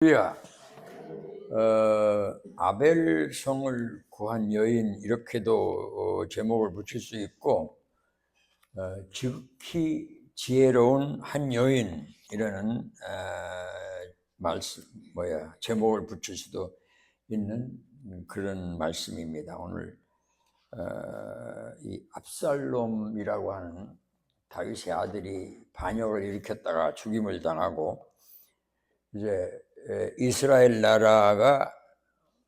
할렐루야. 아벨성을 구한 여인, 이렇게도 제목을 붙일 수 있고, 지극히 지혜로운 한 여인이라는 제목을 붙일 수도 있는 그런 말씀입니다. 오늘 이 압살롬이라고 하는 다윗의 아들이 반역을 일으켰다가 죽임을 당하고, 이제 이스라엘 나라가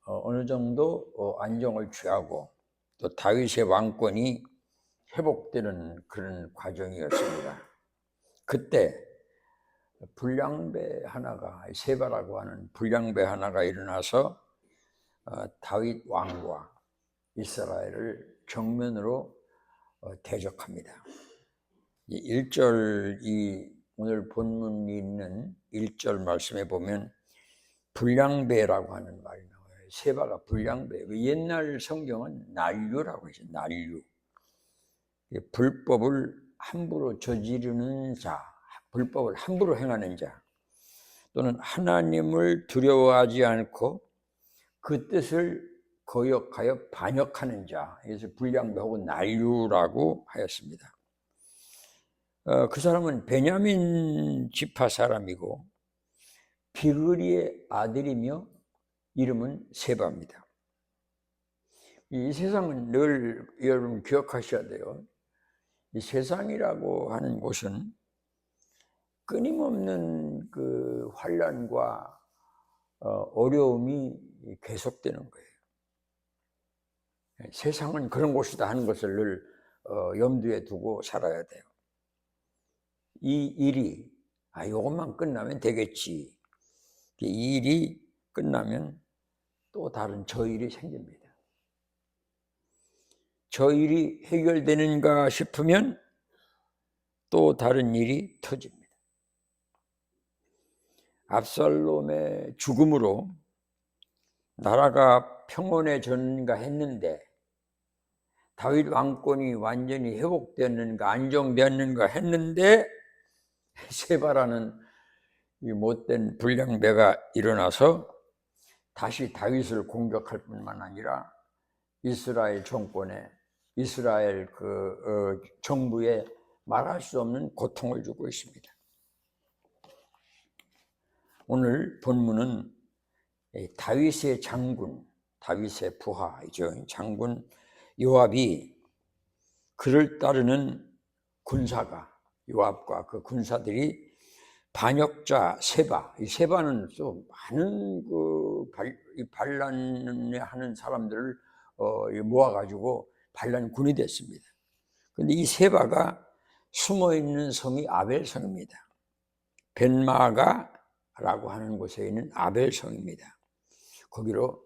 어느 정도 안정을 취하고 또 다윗의 왕권이 회복되는 그런 과정이었습니다. 그때 불량배 하나가, 세바라고 하는 불량배 하나가 일어나서 다윗 왕과 이스라엘을 정면으로 대적합니다. 1절, 오늘 본문이 있는 1절 말씀에 보면 불량배라고 하는 말이 나와요. 세바가 불량배. 옛날 성경은 난류라고 했어요. 난류. 불법을 함부로 저지르는 자, 불법을 함부로 행하는 자, 또는 하나님을 두려워하지 않고 그 뜻을 거역하여 반역하는 자, 그래서 불량배 혹은 난류라고 하였습니다. 그 사람은 베냐민 지파 사람이고 비그리의 아들이며 이름은 세바입니다. 이 세상은 늘 여러분 기억하셔야 돼요. 이 세상이라고 하는 곳은 끊임없는 그 환난과 어려움이 계속되는 거예요. 세상은 그런 곳이다 하는 것을 늘 염두에 두고 살아야 돼요. 이 일이 이것만 끝나면 되겠지. 이 일이 끝나면 또 다른 저 일이 생깁니다. 저 일이 해결되는가 싶으면 또 다른 일이 터집니다. 압살롬의 죽음으로 나라가 평온해졌는가 했는데, 다윗 왕권이 완전히 회복됐는가 안정되었는가 했는데, 세바라는 이 못된 불량배가 일어나서 다시 다윗을 공격할 뿐만 아니라 이스라엘 정권에, 이스라엘 정부에 말할 수 없는 고통을 주고 있습니다. 오늘 본문은 다윗의 장군, 다윗의 부하이죠. 장군 요압이 그를 따르는 군사가, 요압과 그 군사들이 반역자 세바, 이 세바는 또 많은 반란하는 사람들을 모아가지고 반란군이 됐습니다. 그런데 이 세바가 숨어있는 성이 아벨성입니다. 벤마가라고 하는 곳에 있는 아벨성입니다. 거기로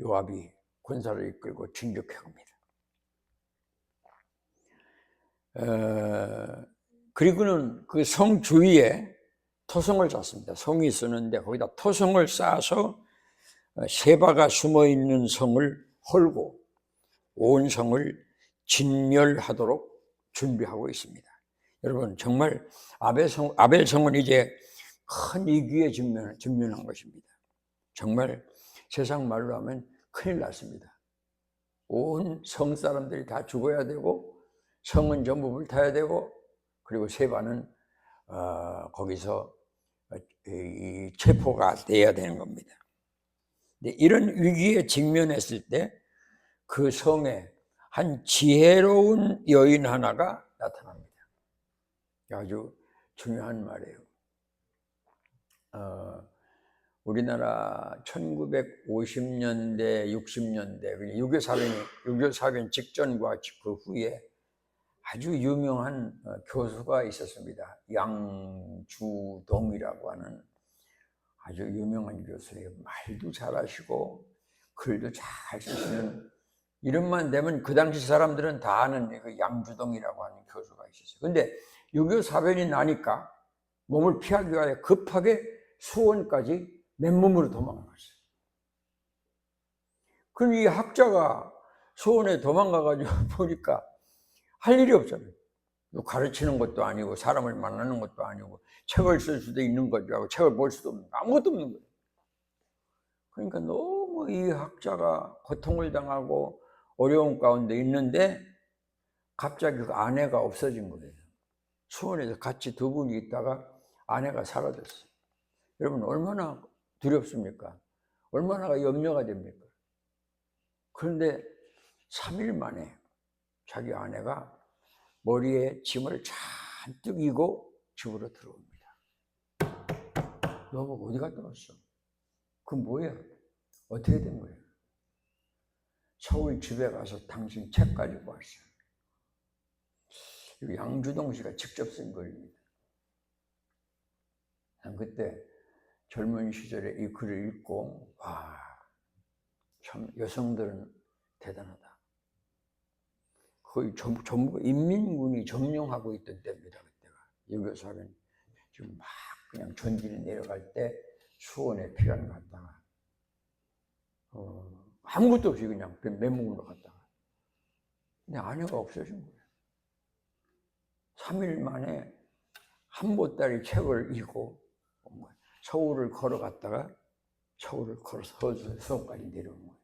요압이 군사를 이끌고 진격해 갑니다. 그리고는 그 성 주위에 토성을 쌓습니다. 성이 있었는데 거기다 토성을 쌓아서 세바가 숨어있는 성을 헐고 온 성을 진멸하도록 준비하고 있습니다. 여러분, 정말 아벨성은 이제 큰 위기에 직면한 것입니다. 정말 세상 말로 하면 큰일 났습니다. 온 성 사람들이 다 죽어야 되고 성은 전부 불타야 되고, 그리고 세바는 거기서 체포가 돼야 되는 겁니다. 근데 이런 위기에 직면했을 때 그 성에 한 지혜로운 여인 하나가 나타납니다. 아주 중요한 말이에요. 우리나라 1950년대, 60년대, 6.25 사변 직전과 그 후에 아주 유명한 교수가 있었습니다. 양주동이라고 하는 아주 유명한 교수예요. 말도 잘하시고 글도 잘 쓰시는, 이름만 되면 그 당시 사람들은 다 아는 그 양주동이라고 하는 교수가 있었어요. 근데 6.25 사변이 나니까 몸을 피하기 위하여 급하게 수원까지 맨몸으로 도망갔어요. 그럼 이 학자가 수원에 도망가가지고 보니까 할 일이 없잖아요. 가르치는 것도 아니고 사람을 만나는 것도 아니고 책을 쓸 수도 있는 것도 아니고 책을 볼 수도 없는 거, 아무것도 없는 거예요. 그러니까 너무 이 학자가 고통을 당하고 어려운 가운데 있는데 갑자기 그 아내가 없어진 거예요. 수원에서 같이 두 분이 있다가 아내가 사라졌어요. 여러분 얼마나 두렵습니까? 얼마나 염려가 됩니까? 그런데 3일 만에 자기 아내가 머리에 짐을 잔뜩 이고 집으로 들어옵니다. 여보 어디 갔다 왔어? 그 뭐야? 어떻게 된 거예요? 서울 집에 가서 당신 책 가지고 왔어요. 이거 양주동 씨가 직접 쓴 글입니다. 난 그때 젊은 시절에 이 글을 읽고 와, 참 여성들은 대단하다. 거의 전부 인민군이 점령하고 있던 때입니다. 그때가 유교사는 지금 막 그냥 전진이 내려갈 때 수원에 피난 갔다가 아무것도 없이 그냥 맹목으로 갔다가 근데 아내가 없어진 거예요. 3일 만에 한 보따리 책을 이고 서울을 걸어갔다가 서울을 걸어서 서울까지 내려온 거예요.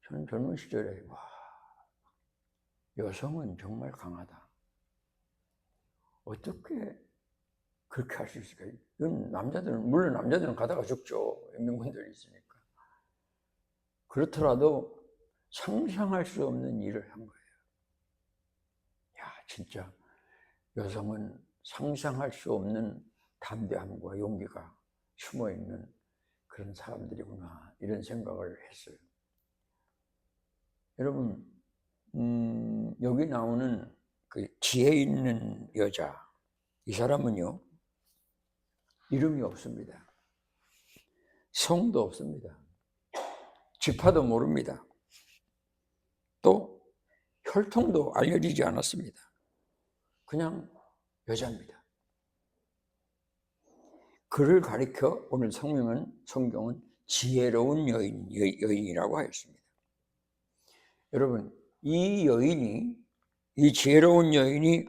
저는 젊은 시절에 와, 여성은 정말 강하다. 어떻게 그렇게 할 수 있을까? 이건 남자들은 물론 남자들은 가다가 죽죠. 인민군들이 있으니까. 그렇더라도 상상할 수 없는 일을 한 거예요. 야, 진짜 여성은 상상할 수 없는 담대함과 용기가 숨어있는 그런 사람들이구나 이런 생각을 했어요. 여러분 여기 나오는 그 지혜 있는 여자 이 사람은요 이름이 없습니다. 성도 없습니다. 지파도 모릅니다. 또 혈통도 알려지지 않았습니다. 그냥 여자입니다. 그를 가리켜 오늘 성경은 지혜로운 여인이라고 하였습니다. 여러분 이 지혜로운 여인이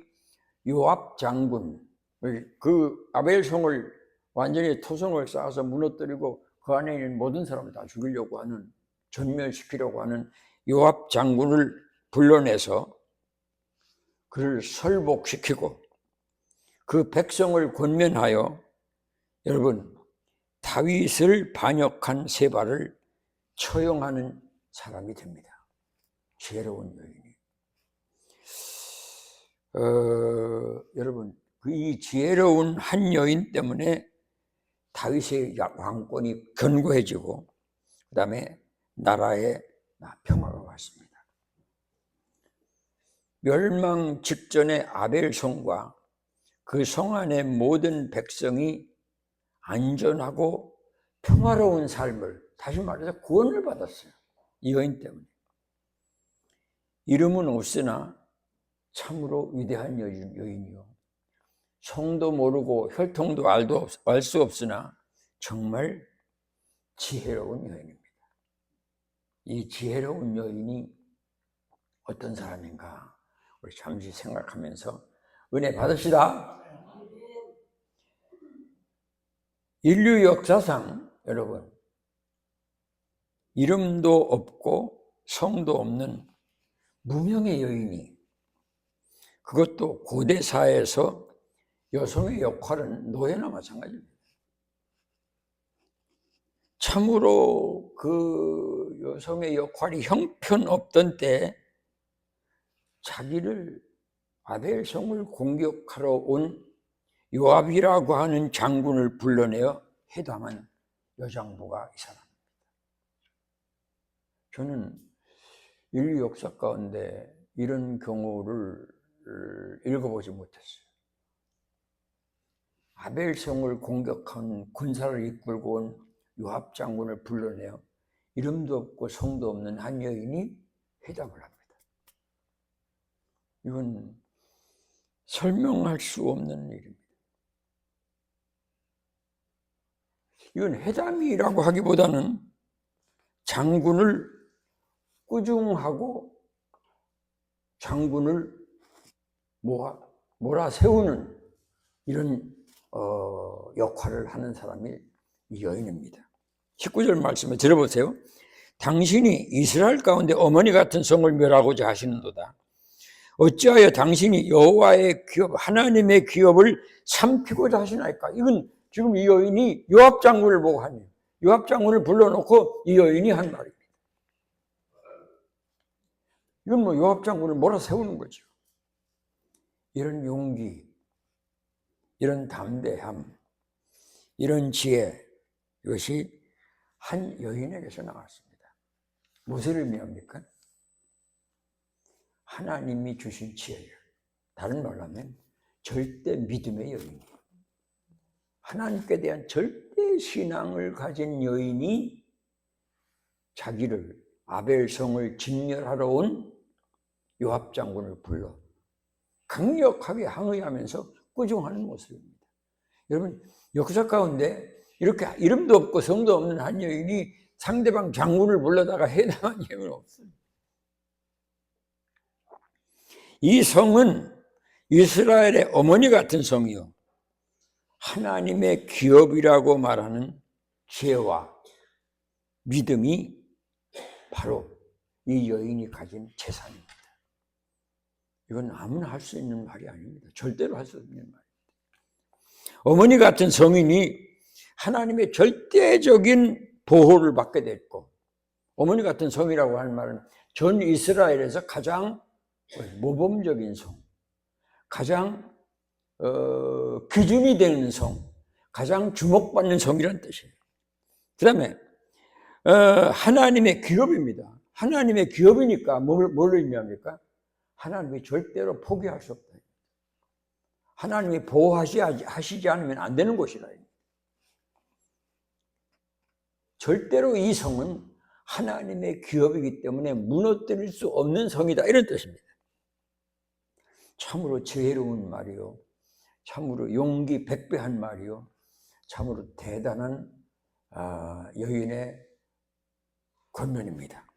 요압 장군 그 아벨성을 완전히 토성을 쌓아서 무너뜨리고 그 안에 있는 모든 사람을 다 죽이려고 하는 전멸시키려고 하는 요압 장군을 불러내서 그를 설복시키고 그 백성을 권면하여 여러분 다윗을 반역한 세바를 처형하는 사람이 됩니다. 지혜로운 여인이. 여러분 이 지혜로운 한 여인 때문에 다윗의 왕권이 견고해지고 그 다음에 나라에 평화가 왔습니다. 멸망 직전의 아벨성과 그 성 안의 모든 백성이 안전하고 평화로운 삶을 다시 말해서 구원을 받았어요. 이 여인 때문에. 이름은 없으나 참으로 위대한 여인이요. 성도 모르고 혈통도 알 수 없으나 정말 지혜로운 여인입니다. 이 지혜로운 여인이 어떤 사람인가 우리 잠시 생각하면서 은혜 받읍시다. 인류 역사상 여러분 이름도 없고 성도 없는 무명의 여인이 그것도 고대 사회에서 여성의 역할은 노예나 마찬가지입니다. 참으로 그 여성의 역할이 형편없던 때 자기를 아벨성을 공격하러 온 요압이라고 하는 장군을 불러내어 회담한 여장부가 이 사람입니다. 저는 인류 역사 가운데 이런 경우를 읽어보지 못했어요. 아벨성을 공격한 군사를 이끌고 온 요압 장군을 불러내어 이름도 없고 성도 없는 한 여인이 회담을 합니다. 이건 설명할 수 없는 일입니다. 이건 회담이라고 하기보다는 장군을 꾸중하고 장군을 몰아세우는 이런 역할을 하는 사람이 이 여인입니다. 19절 말씀을 들어보세요. 당신이 이스라엘 가운데 어머니 같은 성을 멸하고자 하시는도다. 어찌하여 당신이 여호와의 기업, 하나님의 기업을 삼키고자 하시나이까? 이건 지금 이 여인이 요압 장군을 보고 하네요. 요압 장군을 불러놓고 이 여인이 한 말입니다. 이건 뭐 요압 장군을 몰아세우는 거죠. 이런 용기, 이런 담대함, 이런 지혜, 이것이 한 여인에게서 나왔습니다. 무엇을 의미합니까? 하나님이 주신 지혜예요. 다른 말로 하면 절대 믿음의 여인이에요. 하나님께 대한 절대 신앙을 가진 여인이 자기를 아벨성을 진멸하러 온 요압 장군을 불러 강력하게 항의하면서 꾸중하는 모습입니다. 여러분, 역사 가운데 이렇게 이름도 없고 성도 없는 한 여인이 상대방 장군을 불러다가 해당한 예는 없어요. 이 성은 이스라엘의 어머니 같은 성이요, 하나님의 기업이라고 말하는 지혜와 믿음이 바로 이 여인이 가진 재산입니다. 이건 아무나 할 수 있는 말이 아닙니다. 절대로 할 수 없는 말입니다. 어머니 같은 성인이 하나님의 절대적인 보호를 받게 됐고, 어머니 같은 성이라고 하는 말은 전 이스라엘에서 가장 모범적인 성, 가장 기준이 되는 성, 가장 주목받는 성이라는 뜻이에요. 그 다음에 하나님의 기업입니다. 하나님의 기업이니까 뭘 의미합니까? 하나님이 절대로 포기할 수 없다. 하나님이 보호하시지 않으면 안 되는 곳이라. 절대로 이 성은 하나님의 기업이기 때문에 무너뜨릴 수 없는 성이다, 이런 뜻입니다. 참으로 지혜로운 말이요, 참으로 용기 백배한 말이요, 참으로 대단한 여인의 권면입니다.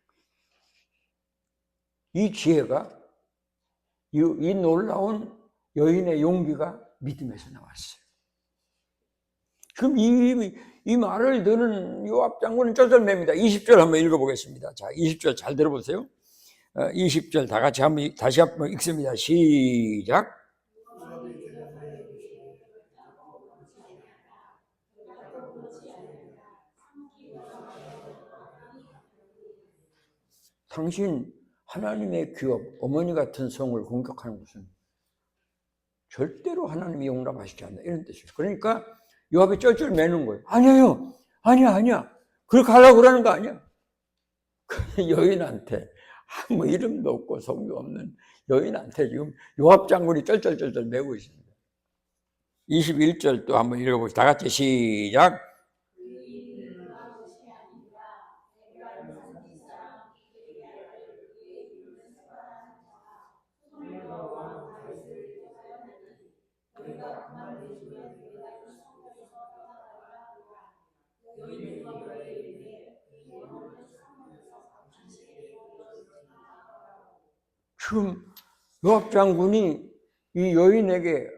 이 지혜가, 이 놀라운 여인의 용기가 믿음에서 나왔어요. 그럼 이 말을 듣는 요압 장군은 쩔쩔맵니다. 20절 한번 읽어보겠습니다. 자, 20절 잘 들어보세요. 20절 다 같이 다시 한번 읽습니다. 시작. 당신 하나님의 기업, 어머니 같은 성을 공격하는 것은 절대로 하나님이 용납하시지 않는다, 이런 뜻이에요. 그러니까 요압이 쩔쩔매는 거예요. 아니에요. 아니야. 그렇게 하려고 그러는 거 아니야. 여인한테 아무 이름도 없고 성도 없는 여인한테 지금 요압 장군이 쩔쩔 매고 있습니다. 21절 또 한번 읽어보시죠. 다 같이 시작. 지금 요압 장군이 이 여인에게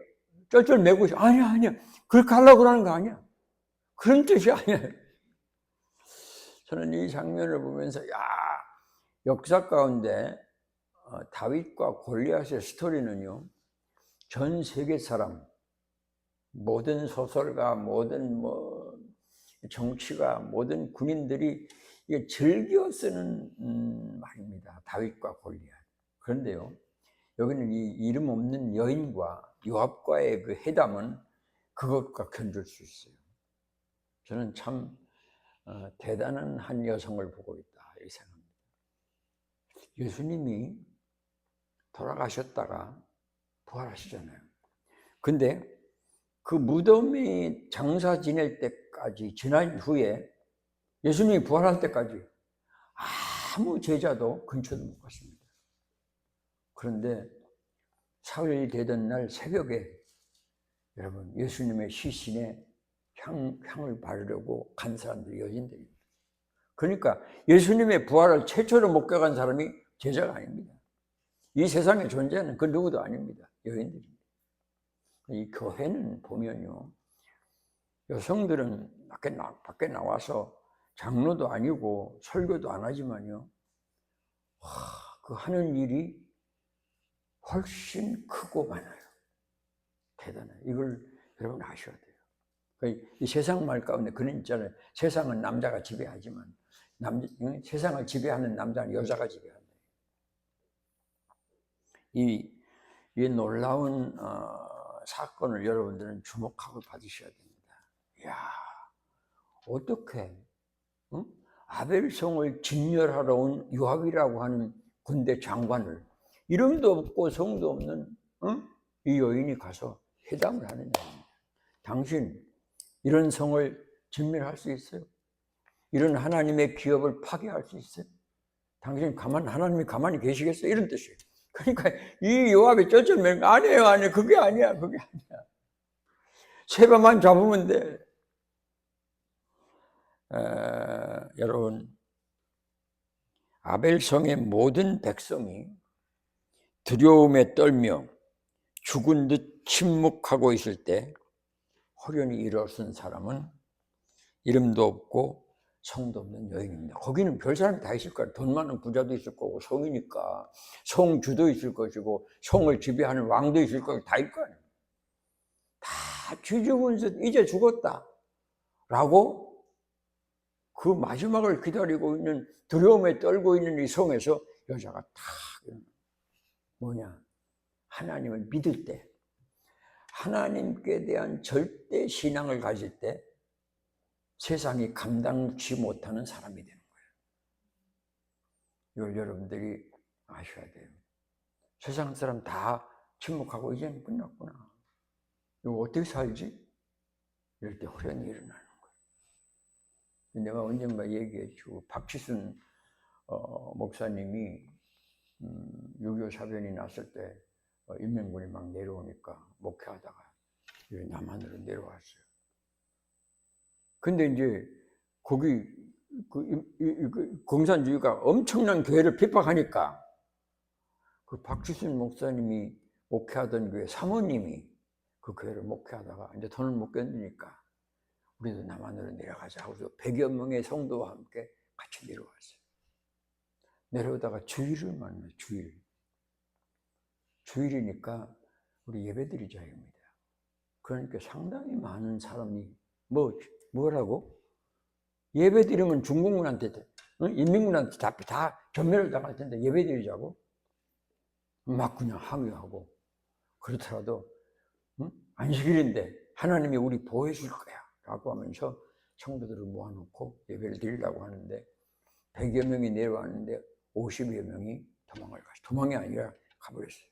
쩔쩔매고 있어. 아니야. 그렇게 하려고 그러는 거 아니야. 그런 뜻이 아니야. 저는 이 장면을 보면서 역사 가운데 다윗과 골리앗의 스토리는요, 전 세계 사람, 모든 소설가, 모든 정치가, 모든 군인들이 이게 즐겨 쓰는 말입니다. 다윗과 골리앗. 그런데요, 여기는 이 이름 없는 여인과 요압과의 그 회담은 그것과 견줄 수 있어요. 저는 참 대단한 한 여성을 보고 있다, 이렇게 생각합니다. 예수님이 돌아가셨다가 부활하시잖아요. 근데 그 무덤이 장사 지낼 때까지, 지난 후에 예수님이 부활할 때까지 아무 제자도 근처도 못 갔습니다. 그런데 사흘이 되던 날 새벽에 여러분, 예수님의 시신에 향을 바르려고 간 사람들이 여인들입니다. 그러니까 예수님의 부활을 최초로 목격한 사람이 제자가 아닙니다. 이 세상에 존재하는 그 누구도 아닙니다. 여인들입니다. 이 교회는 보면요, 여성들은 밖에 나와서 장로도 아니고 설교도 안 하지만요, 그 하는 일이 훨씬 크고 많아요. 대단해요. 이걸 여러분 아셔야 돼요. 이 세상 말 가운데 그런 있잖아요. 세상은 남자가 지배하지만 세상을 지배하는 남자는 여자가 지배한다. 이 놀라운 사건을 여러분들은 주목하고 받으셔야 됩니다. 이야, 어떻게 아벨성을 진멸하러 온 요압이라고 하는 군대 장관을 이름도 없고 성도 없는 이 여인이 가서 회담을 하느냐. 당신 이런 성을 진멸할 수 있어요? 이런 하나님의 기업을 파괴할 수 있어요? 당신 하나님이 가만히 계시겠어요? 이런 뜻이에요. 그러니까 이 요압이 쫓아내면 아니에요. 그게 아니야. 세바만 잡으면 돼. 여러분, 아벨성의 모든 백성이 두려움에 떨며 죽은 듯 침묵하고 있을 때 호련히 일어선 사람은 이름도 없고 성도 없는 여인입니다. 거기는 별 사람이 다 있을 거예요. 돈 많은 부자도 있을 거고, 성이니까 성주도 있을 것이고, 성을 지배하는 왕도 있을 거고, 다 있을 거예요. 다 쥐죽은 듯 이제 죽었다 라고 그 마지막을 기다리고 있는, 두려움에 떨고 있는 이 성에서 여자가 탁 하나님을 믿을 때, 하나님께 대한 절대 신앙을 가질 때 세상이 감당치 못하는 사람이 되는 거예요. 이걸 여러분들이 아셔야 돼요. 세상 사람 다 침묵하고 이제는 끝났구나. 이거 어떻게 살지? 이럴 때 호련히 일어나는 거예요. 내가 언젠가 얘기했죠. 박지순 목사님이 6.25 사변이 났을 때 인명군이 막 내려오니까 목회하다가 남한으로 내려왔어요. 근데 이제 거기 공산주의가 엄청난 교회를 핍박하니까 그 박지순 목사님이 목회하던 교회 사모님이 그 교회를 목회하다가 이제 돈을 못 견디니까 우리도 남한으로 내려가자 하고 100여 명의 성도와 함께 같이 내려왔어요. 내려오다가 주일을 만나요. 주일이니까 우리 예배드리자입니다. 그러니까 상당히 많은 사람이 뭐라고? 예배드리면 중공군한테, 인민군한테 다 전멸을 당할 텐데 예배드리자고? 막 그냥 항의하고, 그렇더라도 안식일인데 하나님이 우리 보호해 줄 거야 라고 하면서 성도들을 모아놓고 예배를 드리려고 하는데 100여 명이 내려왔는데 50여 명이 도망을 갔어요. 도망이 아니라 가버렸어요.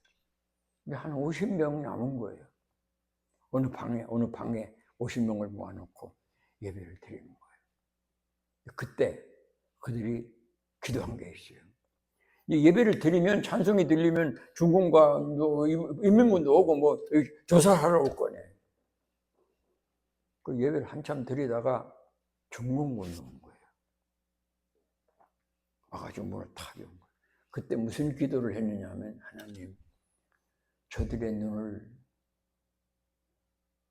근데 한 50명 남은 거예요. 어느 방에 50명을 모아놓고 예배를 드리는 거예요. 그때 그들이 기도한 게 있어요. 예배를 드리면, 찬송이 들리면 중공과 인민군도 오고 조사하러 올 거네. 그 예배를 한참 드리다가 중공군이 온 거예요. 와가지고 문을 탁 연 거예요. 그때 무슨 기도를 했느냐 하면, 하나님, 저들의 눈을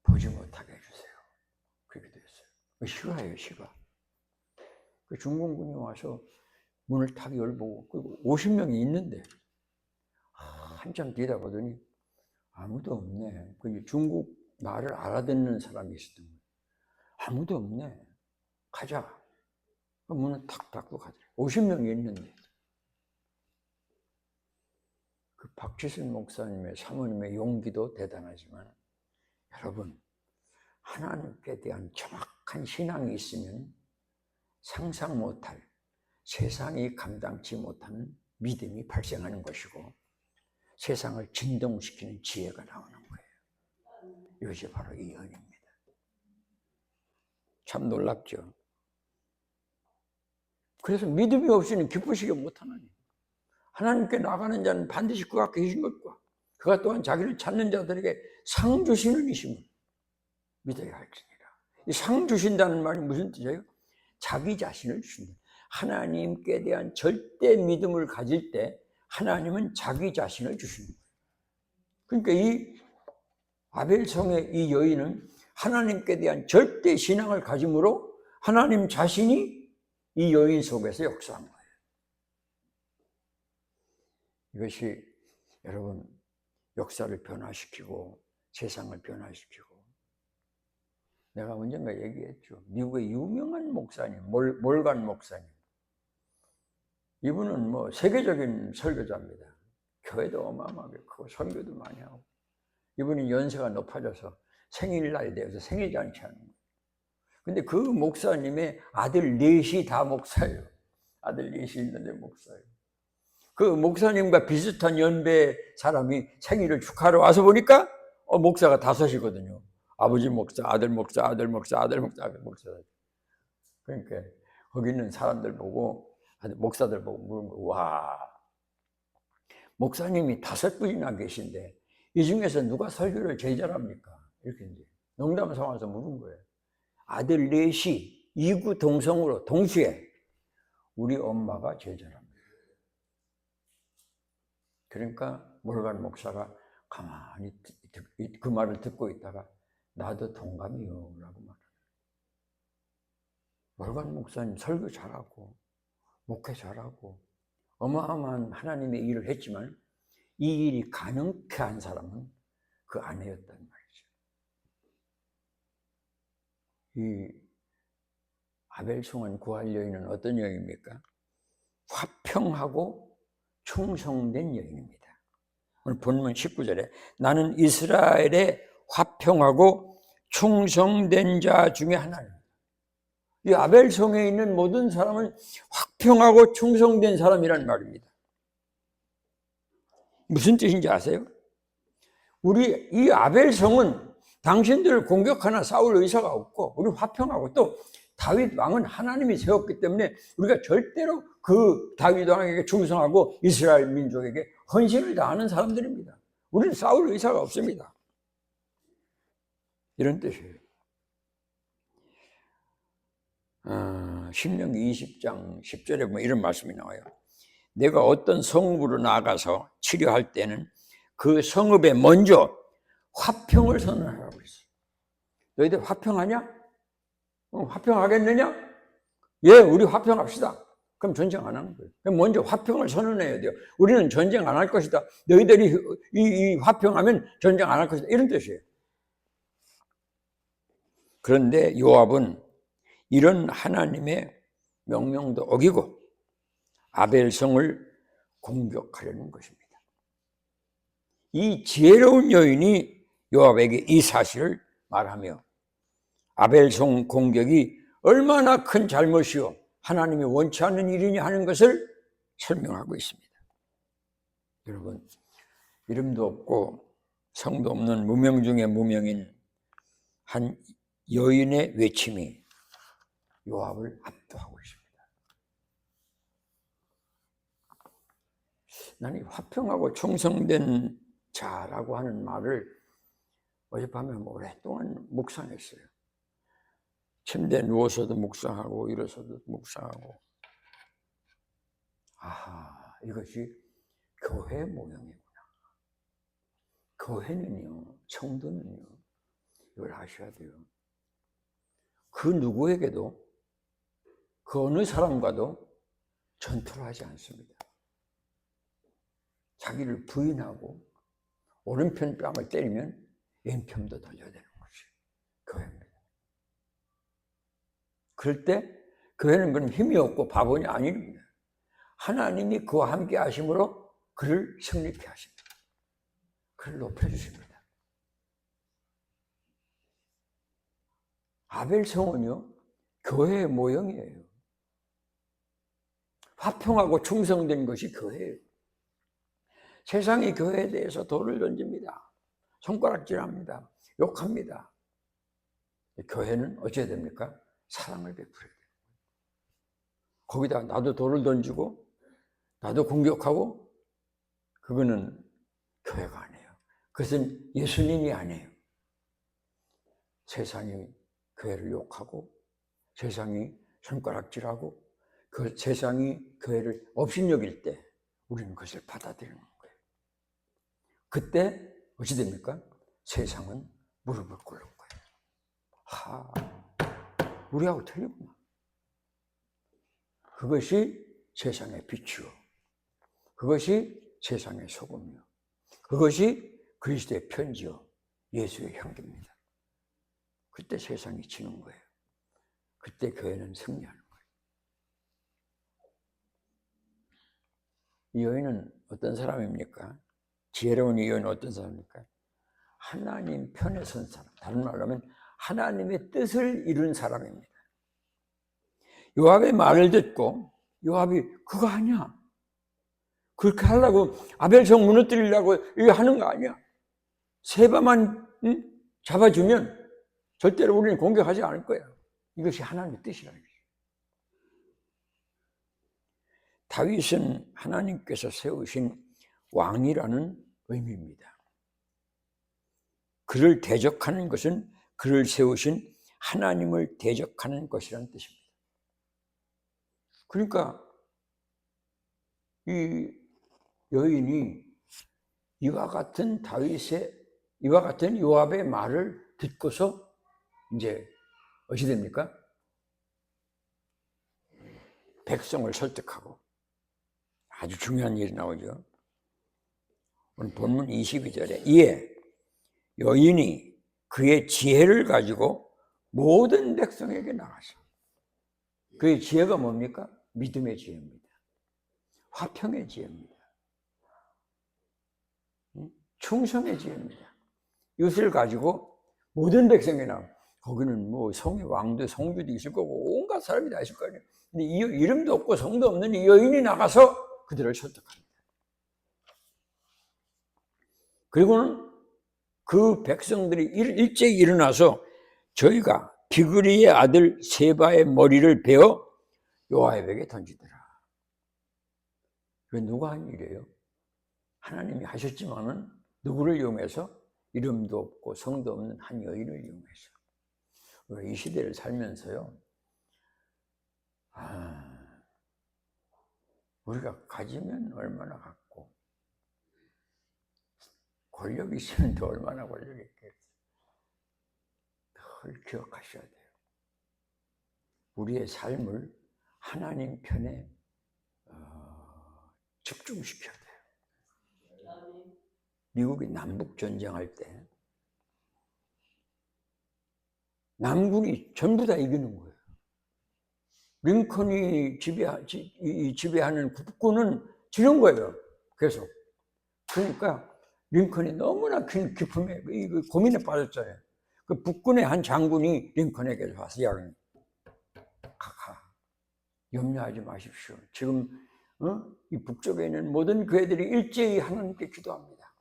보지 못하게 해주세요. 그렇게 됐어요. 시가예요, 시가. 그 중공군이 와서 문을 탁 열보고, 그리고 50명이 있는데, 한참 뒤다 보더니 아무도 없네. 그 중국 말을 알아듣는 사람이 있었던 거예요. 아무도 없네. 가자. 문을 탁 닫고 가더래요. 50명이 있는데. 그 박지순 목사님의 사모님의 용기도 대단하지만, 여러분, 하나님께 대한 정확한 신앙이 있으면 상상 못할, 세상이 감당치 못하는 믿음이 발생하는 것이고 세상을 진동시키는 지혜가 나오는 거예요. 이것이 바로 이 연입니다. 참 놀랍죠. 그래서 믿음이 없이는 기쁘시게 못하나니, 하나님께 나가는 자는 반드시 그가 계신 것과 그가 또한 자기를 찾는 자들에게 상 주시는 이심을 믿어야 할지니라. 이 상 주신다는 말이 무슨 뜻이에요? 자기 자신을 주신다. 하나님께 대한 절대 믿음을 가질 때 하나님은 자기 자신을 주시는 거예요. 그러니까 이 아벨성의 이 여인은 하나님께 대한 절대 신앙을 가짐으로 하나님 자신이 이 여인 속에서 역사한 거예요. 이것이 여러분 역사를 변화시키고 세상을 변화시키고, 내가 언젠가 얘기했죠. 미국의 유명한 목사님, 몰간 목사님. 이분은 뭐 세계적인 설교자입니다. 교회도 어마어마하게 크고 선교도 많이 하고, 이분이 연세가 높아져서 생일날에 대해서 생일 잔치하는 거예요. 근데 그 목사님의 아들 넷이 다 목사예요. 아들 넷이 있는데 목사예요. 그 목사님과 비슷한 연배 사람이 생일을 축하하러 와서 보니까 목사가 5이거든요. 아버지 목사, 아들 목사, 아들 목사, 아들 목사, 아들 목사. 그러니까 거기 있는 사람들 보고, 목사들 보고 물은 거, 와, 목사님이 5분이나 계신데 이 중에서 누가 설교를 제일 잘합니까? 이렇게 이제 농담 삼아서 물은 거예요. 아들 넷이 이구동성으로 동시에 우리 엄마가 제일 잘합니다. 그러니까 몰간 목사가 가만히 그 말을 듣고 있다가 나도 동감이요 라고 말합니다. 몰간 목사님 설교 잘하고 목회 잘하고 어마어마한 하나님의 일을 했지만 이 일이 가능케 한 사람은 그 아내였단 말이죠. 이 아벨송을 구할 여인은 어떤 여인입니까? 화평하고 충성된 여인입니다. 오늘 본문 19절에 나는 이스라엘의 화평하고 충성된 자 중에 하나입니다. 이 아벨송에 있는 모든 사람은 화평하고 충성된 사람이란 말입니다. 무슨 뜻인지 아세요? 우리 이 아벨성은 당신들을 공격하나 싸울 의사가 없고 우리 화평하고, 또 다윗 왕은 하나님이 세웠기 때문에 우리가 절대로 그 다윗 왕에게 충성하고 이스라엘 민족에게 헌신을 다하는 사람들입니다. 우리는 싸울 의사가 없습니다. 이런 뜻이에요. 신명기 20장 10절에 보면 이런 말씀이 나와요. 내가 어떤 성읍으로 나가서 치료할 때는 그 성읍에 먼저 화평을 선언하라고 그랬어요. 너희들 화평하냐? 화평하겠느냐? 예, 우리 화평합시다. 그럼 전쟁 안 하는 거예요. 그럼 먼저 화평을 선언해야 돼요. 우리는 전쟁 안 할 것이다. 너희들이 이 화평하면 전쟁 안 할 것이다. 이런 뜻이에요. 그런데 요압은 이런 하나님의 명령도 어기고 아벨성을 공격하려는 것입니다. 이 지혜로운 여인이 요압에게 이 사실을 말하며 아벨성 공격이 얼마나 큰 잘못이요 하나님이 원치 않는 일이냐 하는 것을 설명하고 있습니다. 여러분, 이름도 없고 성도 없는 무명 중에 무명인 한 여인의 외침이 요압을 압도하고 있습니다. 나는 화평하고 충성된 자라고 하는 말을 어젯밤에 오랫동안 묵상했어요. 침대에 누워서도 묵상하고 일어서도 묵상하고, 아하, 이것이 교회의 모형이구나. 교회는요, 성도는요, 이걸 아셔야 돼요. 그 누구에게도, 그 어느 사람과도 전투를 하지 않습니다. 자기를 부인하고 오른편 뺨을 때리면 왼편도 돌려야 되는 것이 교회입니다. 그럴 때 교회는 그럼 힘이 없고 바보냐? 아닙니다. 하나님이 그와 함께 하심으로 그를 승리케 하십니다. 그를 높여주십니다. 아벨성은요, 교회의 모형이에요. 화평하고 충성된 것이 교회예요. 세상이 교회에 대해서 돌을 던집니다. 손가락질합니다. 욕합니다. 교회는 어찌해야 됩니까? 사랑을 베풀어야 돼요. 거기다 나도 돌을 던지고 나도 공격하고, 그거는 교회가 아니에요. 그것은 예수님이 아니에요. 세상이 교회를 욕하고 세상이 손가락질하고 그 세상이 교회를 업신여길 때 우리는 그것을 받아들이는 거예요. 그때 어찌 됩니까? 세상은 무릎을 꿇는 거예요. 우리하고 틀리구나. 그것이 세상의 빛이요. 그것이 세상의 소금이요. 그것이 그리스도의 편지요. 예수의 향기입니다. 그때 세상이 지는 거예요. 그때 교회는 승리하는 거예요. 이 여인은 어떤 사람입니까? 지혜로운 이 여인은 어떤 사람입니까? 하나님 편에 선 사람. 다른 말로 하면 하나님의 뜻을 이룬 사람입니다. 요압의 말을 듣고 요압이 그거 아니야. 그렇게 하려고 아벨성 무너뜨리려고 이거 하는 거 아니야. 세바만 잡아주면 절대로 우리는 공격하지 않을 거야. 이것이 하나님의 뜻이라는 거죠. 다윗은 하나님께서 세우신 왕이라는 의미입니다. 그를 대적하는 것은 그를 세우신 하나님을 대적하는 것이라는 뜻입니다. 그러니까 이 여인이 이와 같은 요압의 말을 듣고서 이제 어찌 됩니까? 백성을 설득하고 아주 중요한 일이 나오죠. 오늘 본문 22절에 이에 여인이 그의 지혜를 가지고 모든 백성에게 나가서 그의 지혜가 뭡니까? 믿음의 지혜입니다. 화평의 지혜입니다. 충성의 지혜입니다. 이것을 가지고 모든 백성에게 나가. 거기는 뭐 성의 왕도 성주도 있을 거고 온갖 사람이 다 있을 거 아니에요. 근데 이 이름도 없고 성도 없는 이 여인이 나가서 그들을 설득합니다. 그리고는 그 백성들이 일제히 일어나서 저희가 비그리의 아들 세바의 머리를 베어 요압에게 던지더라. 이건 누가 한 일이에요? 하나님이 하셨지만은 누구를 이용해서? 이름도 없고 성도 없는 한 여인을 이용해서. 우리가 이 시대를 살면서요, 우리가 가지면 얼마나 갖고 권력이 있으면 또 얼마나 권력이 있겠어요. 늘 기억하셔야 돼요. 우리의 삶을 하나님 편에 집중시켜야 돼요. 미국이 남북전쟁할 때 남군이 전부 다 이기는 거예요. 링컨이 지배하는 국군은 지는 거예요. 계속. 그러니까 링컨이 너무나 깊음에 고민에 빠졌잖아요. 그 북군의 한 장군이 링컨에게 와서 카카 염려하지 마십시오. 지금 이 북쪽에 있는 모든 교회들이 일제히 하나님께 기도합니다.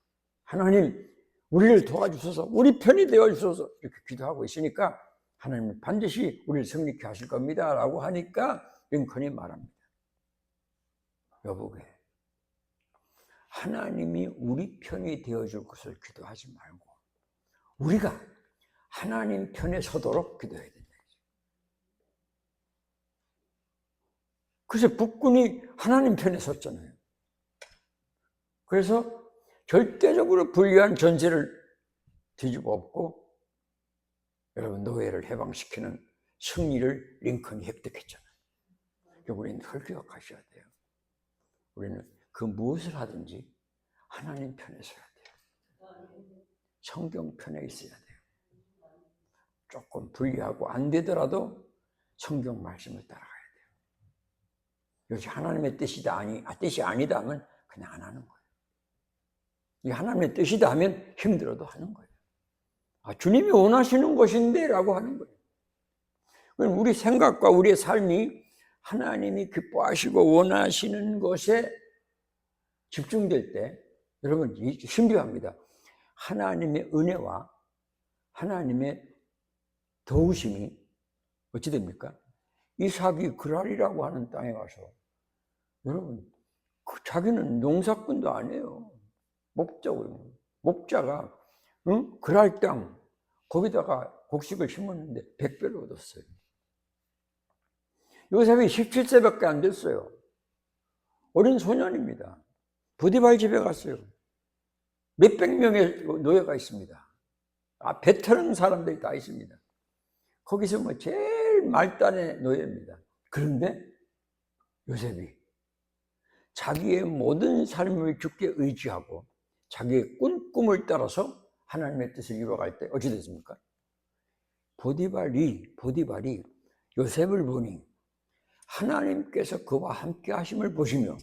하나님 우리를 도와주소서, 우리 편이 되어주소서 이렇게 기도하고 있으니까 하나님은 반드시 우리를 승리케 하실 겁니다 라고 하니까 링컨이 말합니다. 여보게, 하나님이 우리 편이 되어줄 것을 기도하지 말고 우리가 하나님 편에 서도록 기도해야 된다. 그래서 북군이 하나님 편에 섰잖아요. 그래서 절대적으로 불리한 전세를 뒤집어 엎고 여러분 노예를 해방시키는 승리를 링컨이 획득했잖아요. 우리는 그걸 기억하셔야 돼요. 우리는 그 무엇을 하든지 하나님 편에 서야 돼요. 성경 편에 있어야 돼요. 조금 불리하고 안 되더라도 성경 말씀을 따라가야 돼요. 이것이 하나님의 뜻이 아니다 하면 그냥 안 하는 거예요. 이게 하나님의 뜻이다 하면 힘들어도 하는 거예요. 주님이 원하시는 것인데 라고 하는 거예요. 그럼 우리 생각과 우리의 삶이 하나님이 기뻐하시고 원하시는 것에 집중될 때 여러분 신비합니다. 하나님의 은혜와 하나님의 도우심이 어찌 됩니까? 이삭이 그랄이라고 하는 땅에 가서 여러분 자기는 농사꾼도 아니에요. 목자가 그랄 땅 거기다가 곡식을 심었는데 100배를 얻었어요. 요셉이 17세밖에 안 됐어요. 어린 소년입니다. 보디발 집에 갔어요. 몇백 명의 노예가 있습니다. 베테랑 사람들이 다 있습니다. 거기서 뭐 제일 말단의 노예입니다. 그런데 요셉이 자기의 모든 삶을 주께 의지하고 자기의 꿈을 따라서 하나님의 뜻을 이루어갈 때 어찌 됐습니까? 보디발이 요셉을 보니 하나님께서 그와 함께 하심을 보시며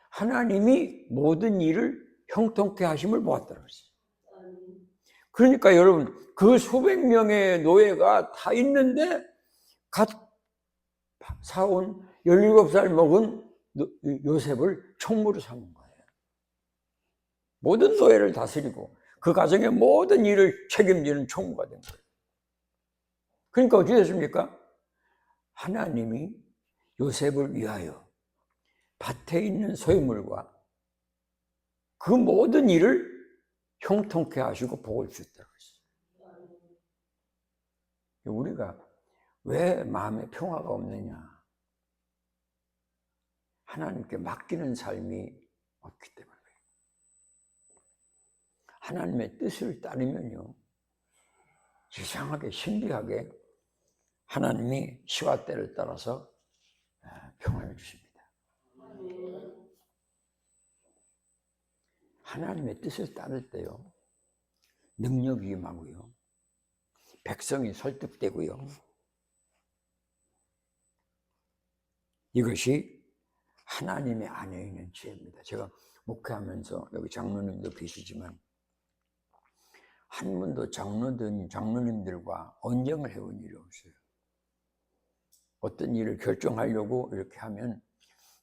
하나님이 모든 일을 형통케 하심을 보았더라고요. 그러니까 여러분, 그 수백 명의 노예가 다 있는데 갓 사온 17살 먹은 요셉을 총무로 삼은 거예요. 모든 노예를 다스리고 그 가정의 모든 일을 책임지는 총무가 된 거예요. 그러니까 어찌 됐습니까? 하나님이 요셉을 위하여 밭에 있는 소유물과 그 모든 일을 형통케 하시고 복을 주셨다고 했어요. 우리가 왜 마음에 평화가 없느냐? 하나님께 맡기는 삶이 없기 때문에. 하나님의 뜻을 따르면요, 이상하게 신비하게 하나님이 시와 때를 따라서 평안을 주십니다. 하나님의 뜻을 따를 때요, 능력이 임하고요, 백성이 설득되고요, 이것이 하나님의 안에 있는 지혜입니다. 제가 목회하면서 여기 장로님도 계시지만 한 번도 장로님들과 언쟁을 해본 일이 없어요. 어떤 일을 결정하려고 이렇게 하면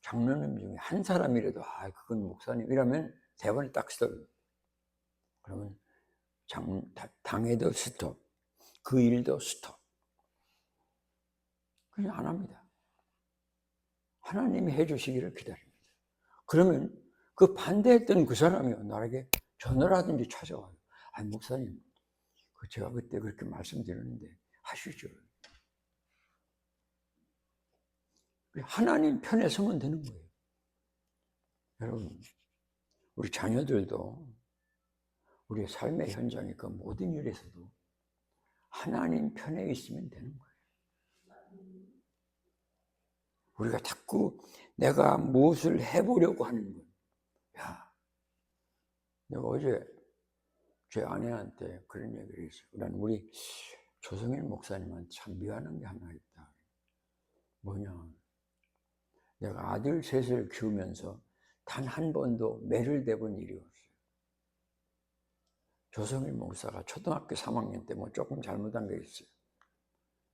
장로님 중에 한 사람이라도 그건 목사님이라면 대본에 딱 써요. 그러면 당에도 스톱, 그 일도 스톱. 그냥 안 합니다. 하나님이 해주시기를 기다립니다. 그러면 그 반대했던 그 사람이 나에게 전화를 하든지 찾아와요. 목사님, 제가 그때 그렇게 말씀드렸는데 하시죠. 하나님 편에 서면 되는 거예요. 여러분, 우리 자녀들도 우리의 삶의 현장의 그 모든 일에서도 하나님 편에 있으면 되는 거예요. 우리가 자꾸 내가 무엇을 해보려고 하는 거예요. 내가 어제 제 아내한테 그런 얘기를 했어요. 난 우리 조성일 목사님은 참 미안한 게 하나 있다. 뭐냐, 내가 아들 셋을 키우면서 단 한 번도 매를 대본 일이 없어요. 조성일 목사가 초등학교 3학년 때 뭐 조금 잘못한 게 있어요.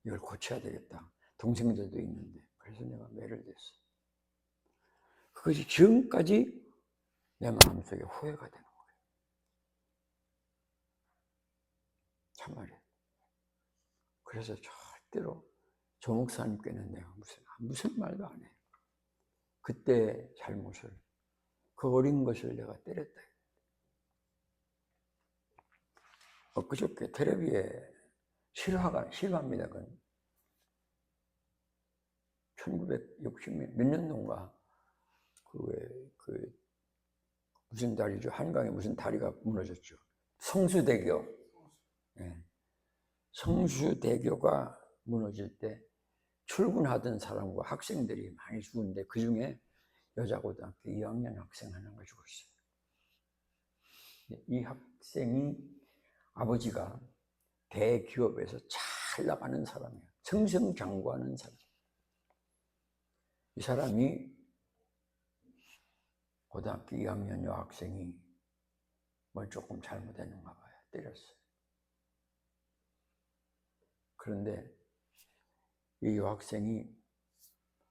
이걸 고쳐야 되겠다. 동생들도 있는데. 그래서 내가 매를 댔어요. 그것이 지금까지 내 마음속에 후회가 되는 거예요. 참말이에요. 그래서 절대로 조 목사님께는 내가 무슨 말도 안 해요. 그때 잘못을, 그 어린 것을 내가 때렸다. 엊그저께 텔레비에 실화입니다. 그건 1960몇 년도인가 무슨 다리죠? 한강에 무슨 다리가 무너졌죠. 성수대교. 네. 성수대교가 무너질 때 출근하던 사람과 학생들이 많이 죽었는데 그 중에 여자고등학교 2학년 학생 하나가 죽었어요. 이 학생이 아버지가 대기업에서 잘 나가는 사람이에요. 승승장구하는 사람. 이 사람이 고등학교 2학년 여학생이 뭘 조금 잘못했는가 봐요. 때렸어요. 그런데 이 여학생이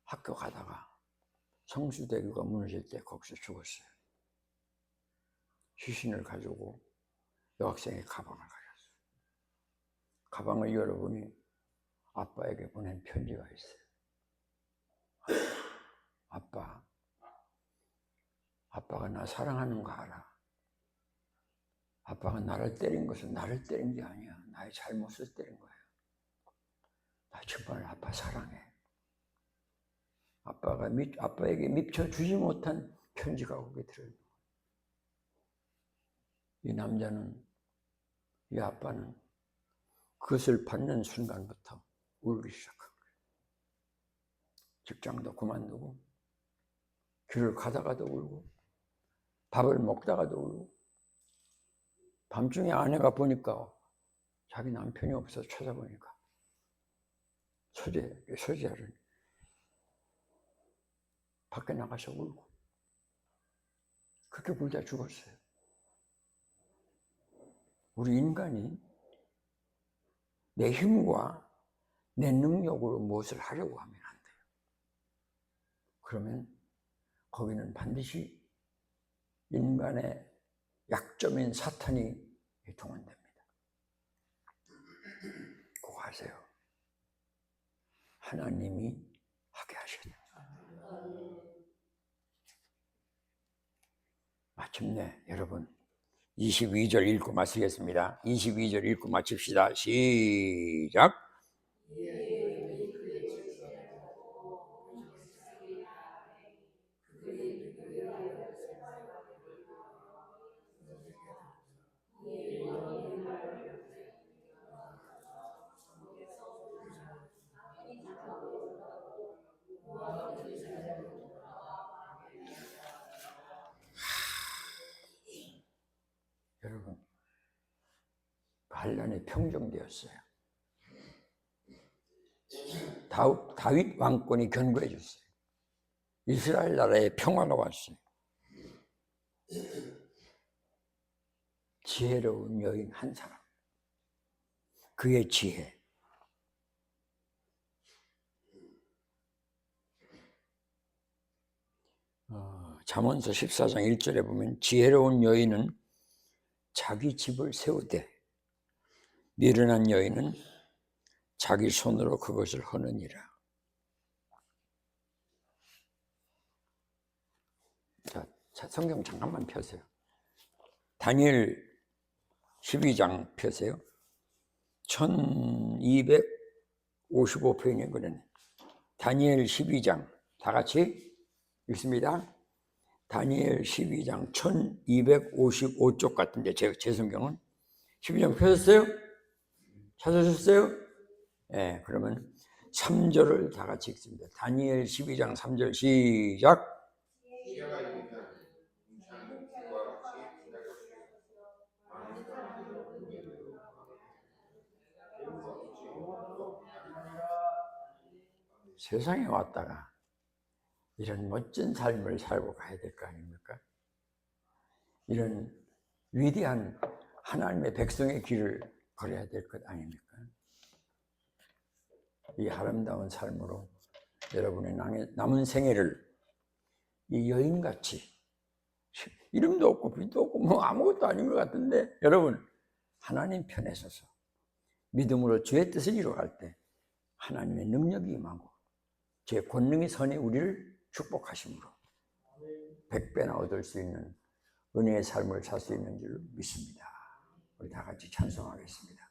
학교 가다가 성수대교가 무너질 때 거기서 죽었어요. 시신을 가지고 여학생이 가방을 가졌어요. 가방을 열어보니 아빠에게 보낸 편지가 있어요. 아빠가 나 사랑하는 거 알아. 아빠가 나를 때린 것은 나를 때린 게 아니야. 나의 잘못을 때린 거야. 나 정말 아빠 사랑해. 아빠에게 미처 주지 못한 편지가 거기에 들어있는 거야. 이 남자는, 이 아빠는 그것을 받는 순간부터 울기 시작한 거예요. 직장도 그만두고 길을 가다가도 울고 밥을 먹다가도 울고 밤중에 아내가 보니까 자기 남편이 없어서 찾아보니까 서재를 밖에 나가서 울고 그렇게 울다 죽었어요. 우리 인간이 내 힘과 내 능력으로 무엇을 하려고 하면 안 돼요. 그러면 거기는 반드시 인간의 약점인 사탄이 동원됩니다. 그거 아세요? 하나님이 하게 하셔야 됩니다. 마침내 여러분 22절 읽고 마치겠습니다. 22절 읽고 마칩시다. 시작. 여러분, 반란이 평정되었어요. 다윗 왕권이 견고해졌어요. 이스라엘 나라에 평화가 왔어요. 지혜로운 여인 한 사람, 그의 지혜. 잠언서 14장 1절에 보면 지혜로운 여인은 자기 집을 세우되 미련한 여인은 자기 손으로 그것을 하느니라. 자, 성경 잠깐만 펴세요. 다니엘 12장 펴세요. 1255페이지에 그러네. 다니엘 12장 다 같이 읽습니다. 다니엘 12장 1255쪽 같은데 제 성경은 12장 펴셨어요? 찾으셨어요? 네, 그러면 3절을 다 같이 읽습니다. 다니엘 12장 3절 시작. 세상에 왔다가 이런 멋진 삶을 살고 가야 될 거 아닙니까? 이런 위대한 하나님의 백성의 길을 걸어야 될 것 아닙니까? 이 아름다운 삶으로 여러분의 남은 생애를 이 여인같이 이름도 없고 빛도 없고 뭐 아무것도 아닌 것 같은데 여러분 하나님 편에 서서 믿음으로 주의 뜻을 이루어갈 때 하나님의 능력이 임하고 제 권능의 선이 우리를 축복하심으로 100배나 얻을 수 있는 은혜의 삶을 살 수 있는 줄 믿습니다. 우리 다 같이 찬송하겠습니다.